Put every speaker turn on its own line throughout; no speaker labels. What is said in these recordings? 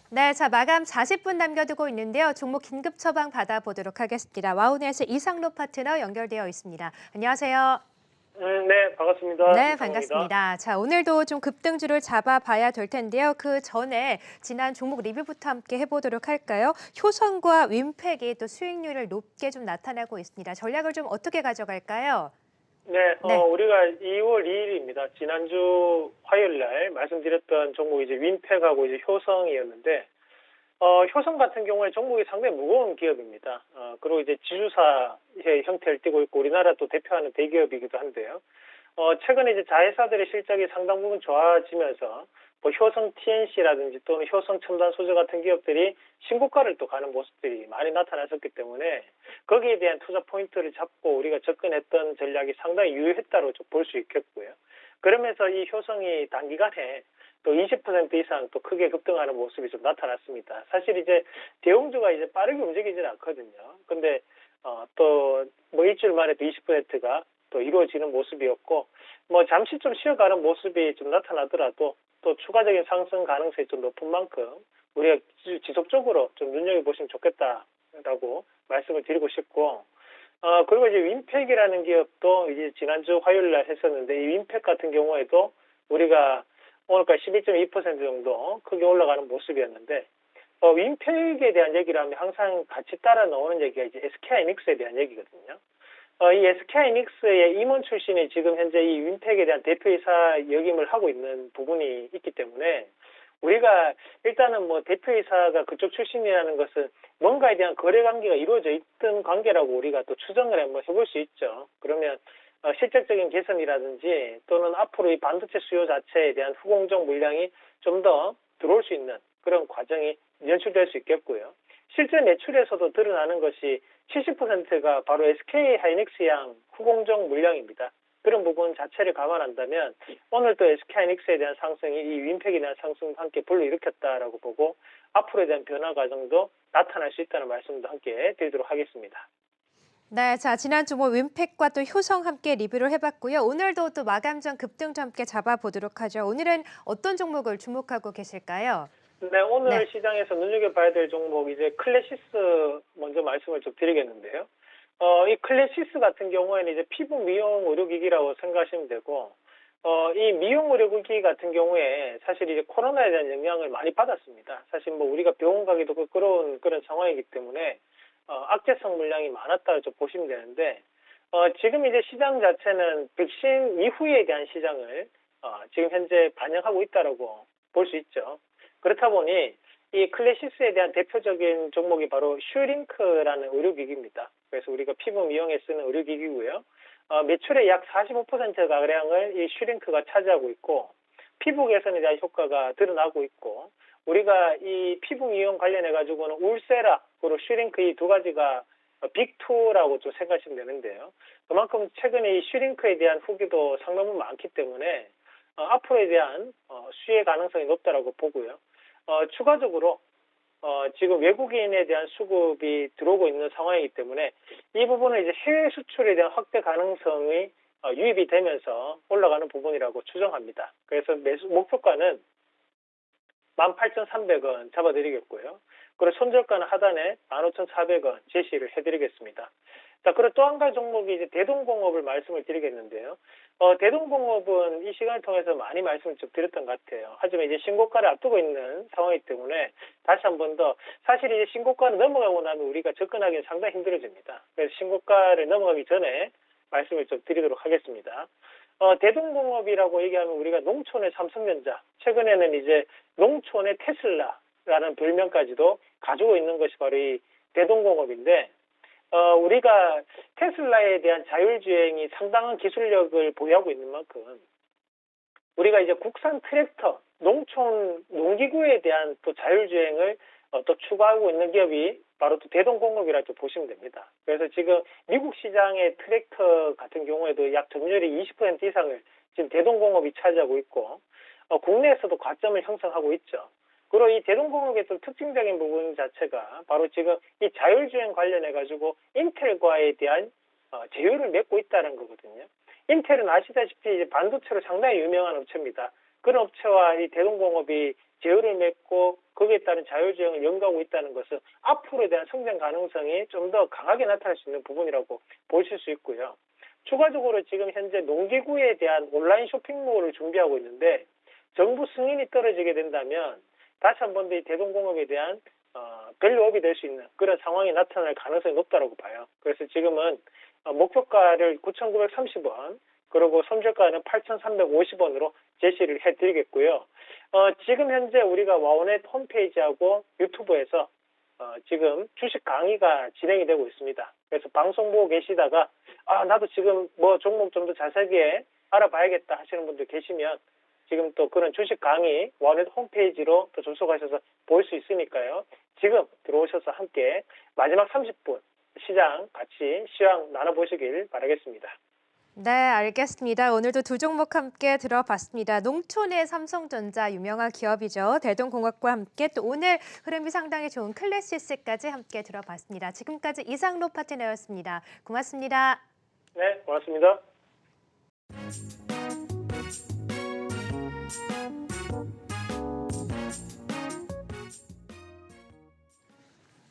네, 자, 마감 40분 남겨두고 있는데요. 종목 긴급 처방 받아보도록 하겠습니다. 와우넷의 이상로 파트너 연결되어 있습니다. 안녕하세요.
네, 반갑습니다.
네,
이상호입니다.
반갑습니다. 자, 오늘도 좀 급등주를 잡아봐야 될 텐데요. 그 전에 지난 종목 리뷰부터 함께 해보도록 할까요? 효성과 윈팩이 또 수익률을 높게 좀 나타나고 있습니다. 전략을 좀 어떻게 가져갈까요?
네,
네.
우리가 2월 2일입니다. 지난주 화요일 날 말씀드렸던 종목이 이제 윈팩하고 이제 효성이었는데, 효성 같은 경우에 종목이 상당히 무거운 기업입니다. 그리고 이제 지주사의 형태를 띠고 있고 우리나라 또 대표하는 대기업이기도 한데요. 최근에 이제 자회사들의 실적이 상당 부분 좋아지면서 뭐 효성 TNC라든지 또는 효성 첨단 소재 같은 기업들이 신고가를 또 가는 모습들이 많이 나타났었기 때문에 거기에 대한 투자 포인트를 잡고 우리가 접근했던 전략이 상당히 유효했다고 볼 수 있겠고요. 그러면서 이 효성이 단기간에 또 20% 이상 또 크게 급등하는 모습이 좀 나타났습니다. 사실 이제 대형주가 이제 빠르게 움직이지는 않거든요. 근데 또 뭐 일주일 만에 또 20%가 또 이루어지는 모습이었고, 뭐 잠시 좀 쉬어가는 모습이 좀 나타나더라도 또 추가적인 상승 가능성이 좀 높은 만큼 우리가 지속적으로 좀 눈여겨보시면 좋겠다라고 말씀을 드리고 싶고, 그리고 이제 윈팩이라는 기업도 이제 지난주 화요일 날 했었는데, 이 윈팩 같은 경우에도 우리가 오늘까지 11.2% 정도 크게 올라가는 모습이었는데, 윈팩에 대한 얘기를 하면 항상 같이 따라 나오는 얘기가 이제 SK하이닉스에 대한 얘기거든요. 이 SK하이닉스의 임원 출신이 지금 현재 이 윈팩에 대한 대표이사 역임을 하고 있는 부분이 있기 때문에 우리가 일단은 뭐 대표이사가 그쪽 출신이라는 것은 뭔가에 대한 거래 관계가 이루어져 있던 관계라고 우리가 또 추정을 한번 해볼 수 있죠. 그러면 실질적인 개선이라든지 또는 앞으로 이 반도체 수요 자체에 대한 후공정 물량이 좀 더 들어올 수 있는 그런 과정이 연출될 수 있겠고요. 실제 매출에서도 드러나는 것이 70%가 바로 SK 하이닉스 양 후공정 물량입니다. 그런 부분 자체를 감안한다면 오늘 또 SK 하이닉스에 대한 상승이 이 윈팩에 대한 상승과 함께 불러일으켰다라고 보고 앞으로에 대한 변화 과정도 나타날 수 있다는 말씀도 함께 드리도록 하겠습니다.
네, 자, 지난주 뭐 윈팩과 또 효성 함께 리뷰를 해봤고요. 오늘도 또 마감 전 급등주 함께 잡아보도록 하죠. 오늘은 어떤 종목을 주목하고 계실까요?
네, 오늘
네.
시장에서 눈여겨봐야 될 종목 이제 클래시스 먼저 말씀을 좀 드리겠는데요. 이 클래시스 같은 경우에는 이제 피부 미용 의료기기라고 생각하시면 되고, 이 미용 의료기기 같은 경우에 사실 이제 코로나에 대한 영향을 많이 받았습니다. 사실 뭐 우리가 병원 가기도 끄끄러운 그런 상황이기 때문에 악재성 물량이 많았다고 좀 보시면 되는데, 지금 이제 시장 자체는 백신 이후에 대한 시장을 지금 현재 반영하고 있다라고 볼 수 있죠. 그렇다 보니 이 클래시스에 대한 대표적인 종목이 바로 슈링크라는 의료기기입니다. 그래서 우리가 피부 미용에 쓰는 의료기기고요. 매출의 약 45%가량을 이 슈링크가 차지하고 있고 피부 개선에 대한 효과가 드러나고 있고 우리가 이 피부 미용 관련해 가지고는 울세라 그리고 슈링크 이 두 가지가 빅2라고 좀 생각하시면 되는데요. 그만큼 최근에 이 슈링크에 대한 후기도 상당히 많기 때문에 앞으로에 대한 수혜 가능성이 높다라고 보고요. 추가적으로 지금 외국인에 대한 수급이 들어오고 있는 상황이기 때문에 이 부분은 이제 해외 수출에 대한 확대 가능성이 유입이 되면서 올라가는 부분이라고 추정합니다. 그래서 매수 목표가는 18,300원 잡아드리겠고요. 그리고 손절가는 하단에 15,400원 제시를 해드리겠습니다. 자, 그리고 또 한 가지 종목이 이제 대동공업을 말씀을 드리겠는데요. 대동공업은 이 시간을 통해서 많이 말씀을 좀 드렸던 것 같아요. 하지만 이제 신고가를 앞두고 있는 상황이기 때문에 다시 한 번 더 사실 이제 신고가를 넘어가고 나면 우리가 접근하기는 상당히 힘들어집니다. 그래서 신고가를 넘어가기 전에 말씀을 좀 드리도록 하겠습니다. 대동공업이라고 얘기하면 우리가 농촌의 삼성전자, 최근에는 이제 농촌의 테슬라라는 별명까지도 가지고 있는 것이 바로 이 대동공업인데, 우리가 테슬라에 대한 자율주행이 상당한 기술력을 보유하고 있는 만큼, 우리가 이제 국산 트랙터, 농촌, 농기구에 대한 또 자율주행을 또 추구하고 있는 기업이 바로 또 대동공업이라고 보시면 됩니다. 그래서 지금 미국 시장의 트랙터 같은 경우에도 약 점유율이 20% 이상을 지금 대동공업이 차지하고 있고, 국내에서도 과점을 형성하고 있죠. 그리고 이 대동공업의 또 특징적인 부분 자체가 바로 지금 이 자율주행 관련해 가지고 인텔과에 대한 제휴를 맺고 있다는 거거든요. 인텔은 아시다시피 이제 반도체로 상당히 유명한 업체입니다. 그런 업체와 이 대동공업이 제휴를 맺고 거기에 따른 자율주행을 연구하고 있다는 것은 앞으로에 대한 성장 가능성이 좀 더 강하게 나타날 수 있는 부분이라고 보실 수 있고요. 추가적으로 지금 현재 농기구에 대한 온라인 쇼핑몰을 준비하고 있는데 정부 승인이 떨어지게 된다면 다시 한 번 더 이 대동공업에 대한 밸류업이 될 수 있는 그런 상황이 나타날 가능성이 높다고 봐요. 그래서 지금은 목표가를 9,930원 그리고 손절가는 8,350원으로 제시를 해드리겠고요. 지금 현재 우리가 와우넷 홈페이지하고 유튜브에서 지금 주식 강의가 진행이 되고 있습니다. 그래서 방송 보고 계시다가 나도 지금 뭐 종목 좀 더 자세하게 알아봐야겠다 하시는 분들 계시면 지금 또 그런 주식 강의 와우넷 홈페이지로 또 접속하셔서 볼 수 있으니까요. 지금 들어오셔서 함께 마지막 30분 시장 같이 시황 나눠보시길 바라겠습니다.
네, 알겠습니다. 오늘도 두 종목 함께 들어봤습니다. 농촌의 삼성전자 유명한 기업이죠. 대동공업과 함께 또 오늘 흐름이 상당히 좋은 클래시스까지 함께 들어봤습니다. 지금까지 이상로 파트너였습니다. 고맙습니다.
네, 고맙습니다.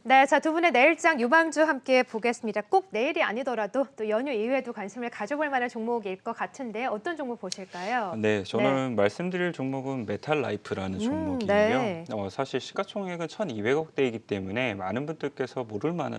네, 자, 두 분의 내일장 유망주 함께 보겠습니다. 꼭 내일이 아니더라도 또 연휴 이후에도 관심을 가져볼 만한 종목일 것 같은데 어떤 종목 보실까요?
네, 저는 말씀드릴 종목은 메탈라이프라는 종목이에요.
네.
사실 시가총액은 1,200억대이기 때문에 많은 분들께서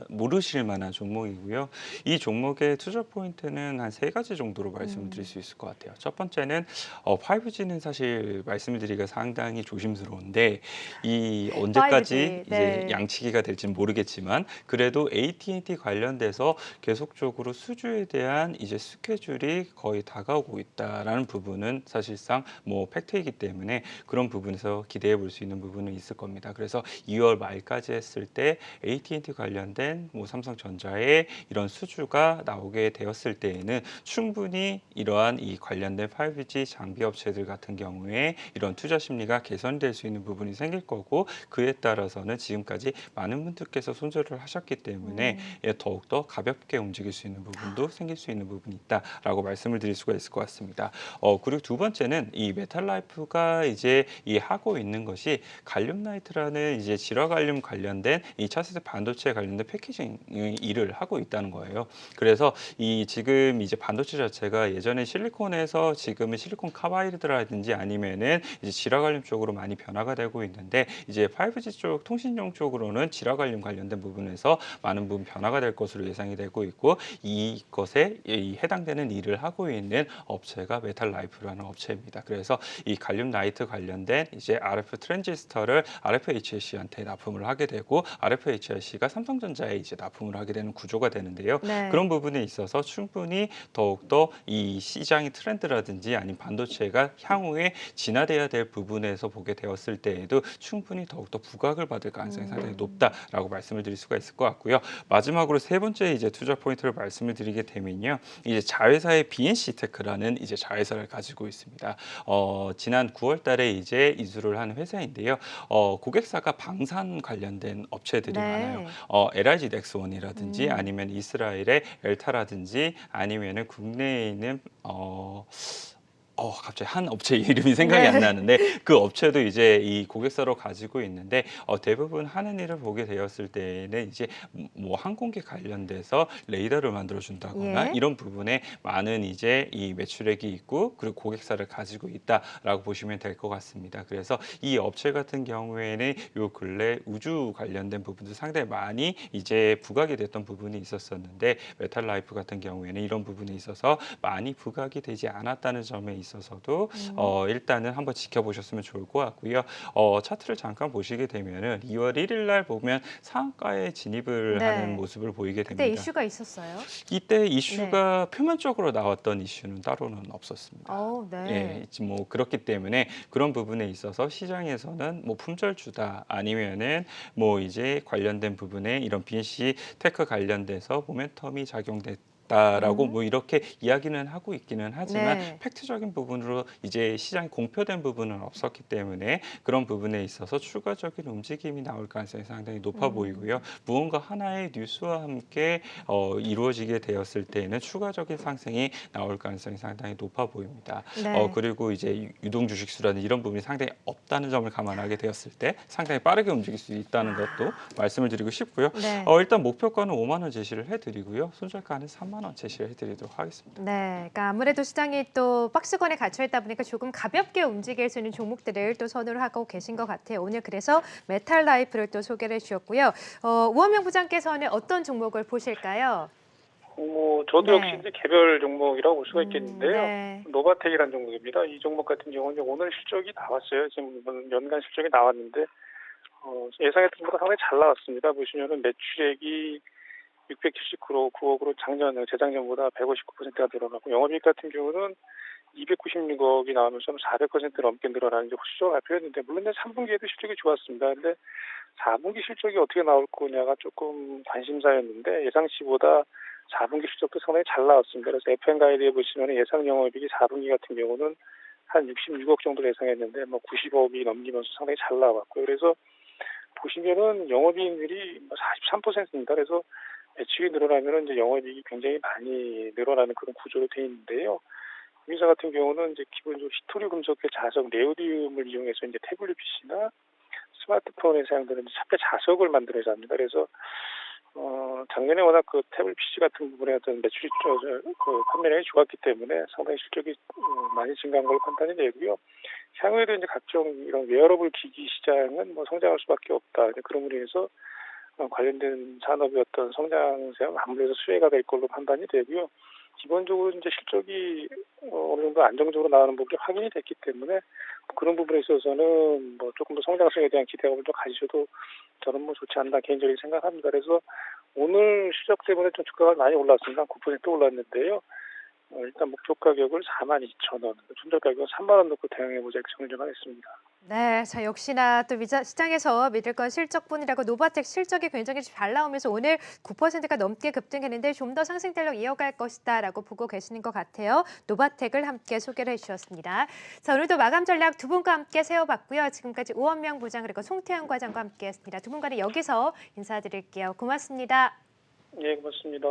모르실 만한 종목이고요. 이 종목의 투자 포인트는 한 세 가지 정도로 말씀을 드릴 수 있을 것 같아요. 첫 번째는 5G는 사실 말씀을 드리기가 상당히 조심스러운데 이 언제까지
5G,
이제
네.
양치기가 될지는 모르겠지만 그래도 AT&T 관련돼서 계속적으로 수주에 대한 이제 스케줄이 거의 다가오고 있다라는 부분은 사실상 뭐 팩트이기 때문에 그런 부분에서 기대해 볼 수 있는 부분은 있을 겁니다. 그래서 2월 말까지 했을 때 AT&T 관련된 뭐 삼성전자의 이런 수주가 나오게 되었을 때에는 충분히 이러한 이 관련된 5G 장비 업체들 같은 경우에 이런 투자 심리가 개선될 수 있는 부분이 생길 거고 그에 따라서는 지금까지 많은 분들께서 손절을 하셨기 때문에 더욱더 가볍게 움직일 수 있는 부분도 생길 수 있는 부분이 있다라고 말씀을 드릴 수가 있을 것 같습니다. 그리고 두 번째는 이 메탈라이프가 이제 이 하고 있는 것이 갈륨나이트라는 이제 질화갈륨 관련된 이 차세대 반도체 관련된 패키징 일을 하고 있다는 거예요. 그래서 이 지금 이제 반도체 자체가 예전에 실리콘에서 지금은 실리콘 카바이드라든지 아니면은 이제 질화갈륨 쪽으로 많이 변화가 되고 있는데 이제 5G 쪽 통신용 쪽으로는 질화관련 관련된 부분에서 많은 부분 변화가 될 것으로 예상이 되고 있고 이것에 해당되는 일을 하고 있는 업체가 메탈라이프라는 업체입니다. 그래서 이 갈륨 나이트 관련된 이제 RF 트랜지스터를 RFHIC한테 납품을 하게 되고 RFHIC가 삼성전자에 이제 납품을 하게 되는 구조가 되는데요.
네.
그런 부분에 있어서 충분히 더욱더 이 시장의 트렌드라든지 아니면 반도체가 향후에 진화돼야 될 부분에서 보게 되었을 때에도 충분히 더욱더 부각을 받을 가능성이 상당히 높다라고 말씀을 드릴 수가 있을 것 같고요. 마지막으로 세 번째 이제 투자 포인트를 말씀을 드리게 되면요. 이제 자회사의 BNC 테크라는 이제 자회사를 가지고 있습니다. 지난 9월 달에 이제 이주를 한 회사인데요. 고객사가 방산 관련된 업체들이
네.
많아요. LIG 넥스원이라든지 아니면 이스라엘의 엘타라든지 아니면은 국내에 있는 갑자기 한 업체 이름이 생각이
네.
안 나는데 그 업체도 이제 이 고객사로 가지고 있는데 대부분 하는 일을 보게 되었을 때는 이제 뭐 항공기 관련돼서 레이더를 만들어 준다거나
예.
이런 부분에 많은 이제 이 매출액이 있고 그리고 고객사를 가지고 있다라고 보시면 될 것 같습니다. 그래서 이 업체 같은 경우에는 요 근래 우주 관련된 부분도 상당히 많이 이제 부각이 됐던 부분이 있었었는데 메탈라이프 같은 경우에는 이런 부분에 있어서 많이 부각이 되지 않았다는 점에 있어서도 일단은 한번 지켜보셨으면 좋을 것 같고요. 차트를 잠깐 보시게 되면은 2월 1일 날 보면 상한가에 진입을
네.
하는 모습을 보이게
그때
됩니다.
이슈가 있었어요?
이때 이슈가 표면적으로 나왔던 이슈는 따로는 없었습니다.
네.
예, 뭐 그렇기 때문에 그런 부분에 있어서 시장에서는 뭐 품절주다 아니면은 뭐 이제 관련된 부분에 이런 BNC 테크 관련돼서 모멘텀이 작용됐 있다라고 뭐 이렇게 이야기는 하고 있기는 하지만
네.
팩트적인 부분으로 이제 시장이 공표된 부분은 없었기 때문에 그런 부분에 있어서 추가적인 움직임이 나올 가능성이 상당히 높아 보이고요. 무언가 하나의 뉴스와 함께 이루어지게 되었을 때에는 추가적인 상승이 나올 가능성이 상당히 높아 보입니다.
네.
그리고 이제 유동 주식수라는 이런 부분이 상당히 없다는 점을 감안하게 되었을 때 상당히 빠르게 움직일 수 있다는 것도 말씀을 드리고 싶고요.
네.
일단 목표가는 5만 원 제시를 해드리고요. 손절가는 3만 원 제시를 해드리도록 하겠습니다.
네, 그러니까 아무래도 시장이 또 박스권에 갇혀 있다 보니까 조금 가볍게 움직일 수 있는 종목들을 또 선호를 하고 계신 것 같아요. 오늘 그래서 메탈라이프를 또 소개를 해주셨고요. 우원명 부장께서는 어떤 종목을 보실까요?
저도
네.
역시 이제 개별 종목이라고 볼 수가 있겠는데요.
네.
노바텍이라는 종목입니다. 이 종목 같은 경우는 오늘 실적이 나왔어요. 지금 연간 실적이 나왔는데 예상했던 것보다 상당히 잘 나왔습니다. 보시면은 매출액이 679억으로 재작년보다 159%가 늘어나고 영업이익 같은 경우는 296억이 나오면서 400% 넘게 늘어나는 이제 실적을 발표했는데 물론 이제 3분기에도 실적이 좋았습니다. 근데 4분기 실적이 어떻게 나올 거냐가 조금 관심사였는데 예상치보다 4분기 실적도 상당히 잘 나왔습니다. 그래서 FM 가이드에 보시면 예상 영업이익이 4분기 같은 경우는 한 66억 정도 예상했는데 90억이 넘기면서 상당히 잘 나왔고요. 그래서 보시면은 영업이익률이 43%입니다. 그래서 매출이 늘어나면은 이제 영업이익이 굉장히 많이 늘어나는 그런 구조로 되어 있는데요. 이 회사 같은 경우는 이제 기본적으로 히토류 금속의 자석 네오디움을 이용해서 이제 태블릿 PC나 스마트폰에 사용되는 차폐 자석을 만들어서 합니다. 그래서 작년에 워낙 그 태블릿 PC 같은 부분에 어떤 매출이 판매량이 좋았기 때문에 상당히 실적이 많이 증가한 걸로 판단이 되고요. 향후에도 이제 각종 이런 웨어러블 기기 시장은 성장할 수밖에 없다. 그런 의미에서 관련된 산업의 어떤 성장세는 아무래도 수혜가 될 걸로 판단이 되고요. 기본적으로 이제 실적이 어느 정도 안정적으로 나오는 부분이 확인이 됐기 때문에 그런 부분에 있어서는 조금 더 성장성에 대한 기대감을 좀 가지셔도 저는 좋지 않나 개인적으로 생각합니다. 그래서 오늘 실적 때문에 좀 주가가 많이 올랐습니다. 9% 올랐는데요. 일단 목표 가격을 42,000원, 손절 가격은 3만 원 놓고 대응해보자 이렇게 정리 좀 하겠습니다.
네, 자 역시나 또 시장에서 믿을 건 실적뿐이라고 노바텍 실적이 굉장히 잘 나오면서 오늘 9%가 넘게 급등했는데 좀 더 상승 탄력 이어갈 것이다라고 보고 계시는 것 같아요. 노바텍을 함께 소개를 해주셨습니다. 자 오늘도 마감 전략 두 분과 함께 세워봤고요. 지금까지 우원명 부장 그리고 송태현 과장과 함께했습니다. 두 분과는 여기서 인사드릴게요. 고맙습니다.
예, 고맙습니다.